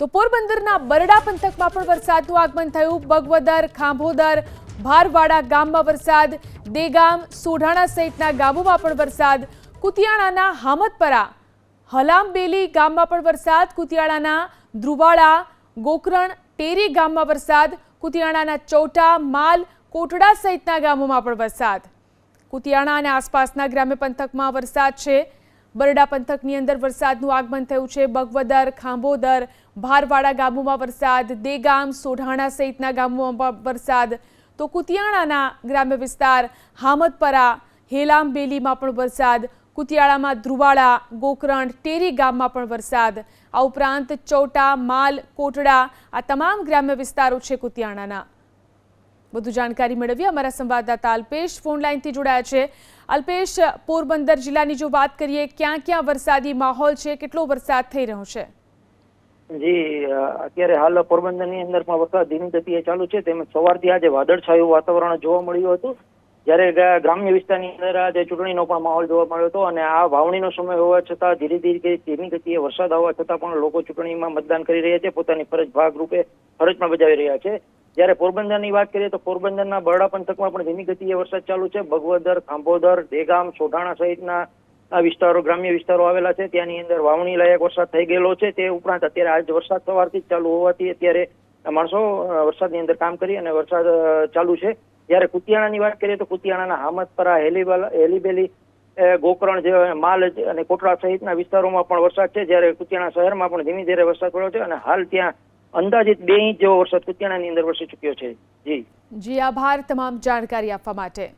તો પોરબંદરના બરડા પંથકમાં પણ વરસાદનું આગમન થયું। બગવદર, ખાંભોદર, ભારવાડા ગામમાં વરસાદ, દેગામ, સોઢાણા સહિતના ગામોમાં પણ વરસાદ। કુતિયાણાના હામદપરા, હલામબેલી ગામમાં પણ વરસાદ। કુતિયાણાના ધ્રુવાડા, ગોકરણ, ટેરી ગામમાં વરસાદ। કુતિયાણાના ચોટા, માલ, કોટડા સહિતના ગામોમાં પણ વરસાદ। કુતિયાણા અને આસપાસના ગ્રામ્ય પંથકમાં વરસાદ છે। બરડા પંથકની અંદર વરસાદનું આગમન થયું છે। બગવદર, ખાંભોદર, ભારવાડા ગામોમાં વરસાદ, દેગામ, સોઢાણા સહિતના ગામોમાં વરસાદ। તો કુતિયાણાના ગ્રામ્ય વિસ્તાર હામદપરા, હેલામબેલીમાં પણ વરસાદ। કુતિયાણામાં ધ્રુવાડા, ગોકરણ, ટેરી ગામમાં પણ વરસાદ। આ ઉપરાંત ચોટા, માલ, કોટડા આ તમામ ગ્રામ્ય વિસ્તારો છે કુતિયાણાના। વધુ જાણકારી મેળવીએ અમારા સંવાદદાતા અલ્પેશ ફોન લાઈનથી જોડાયા છે। અલ્પેશ, પોરબંદર જિલ્લાની જો વાત કરીએ, ક્યાં ક્યાં વરસાદી માહોલ છે, કેટલો વરસાદ થઈ રહ્યો છે? જી, અત્યારે હાલ પોરબંદરની અંદર પણ વરસાદ ધીમી ગતિએ ચાલુ છે। તેમજ સવારથી આજે વાદળછાયું વાતાવરણ જોવા મળ્યું હતું, જ્યારે ગ્રામ્ય વિસ્તારની અંદર આજે ચૂંટણીનો પણ માહોલ જોવા મળ્યો હતો। અને આ વાવણીનો સમય હોવા છતાં ધીમી ગતિએ વરસાદ આવવા છતાં પણ લોકો ચૂંટણીમાં મતદાન કરી રહ્યા છે, પોતાની ફરજ ભાગરૂપે ફરજ પણ બજાવી રહ્યા છે। જ્યારે પોરબંદરની વાત કરીએ તો પોરબંદરના બરડા પંથકમાં પણ ધીમી ગતિએ વરસાદ ચાલુ છે। બગવદર, ખાંભોદર, દેગામ, સોઢાણા સહિતના વિસ્તારો, ગ્રામ્ય વિસ્તારો આવેલા છે, ત્યાંની અંદર વાવણી લાયક વરસાદ થઈ ગયેલો છે। તે ઉપરાંત અત્યારે આજ વરસાદ સવારથી જ ચાલુ હોવાથી અત્યારે માણસો વરસાદની અંદર કામ કરી અને વરસાદ ચાલુ છે। જ્યારે કુતિયાણાની વાત કરીએ તો કુતિયાણાના હામદપરા, હેલીબેલી, ગોકરણ, માલ અને કોટડા સહિતના વિસ્તારોમાં પણ વરસાદ છે। જ્યારે કુતિયાણા શહેરમાં પણ ધીમે ધીરે વરસાદ પડ્યો છે અને હાલ ત્યાં અંદાજિત 2 ઇંચ જેવો વરસાદ કુતિયાણાની અંદર વરસી ચૂક્યો છે। જી, આભાર તમામ જાણકારી આપવા માટે।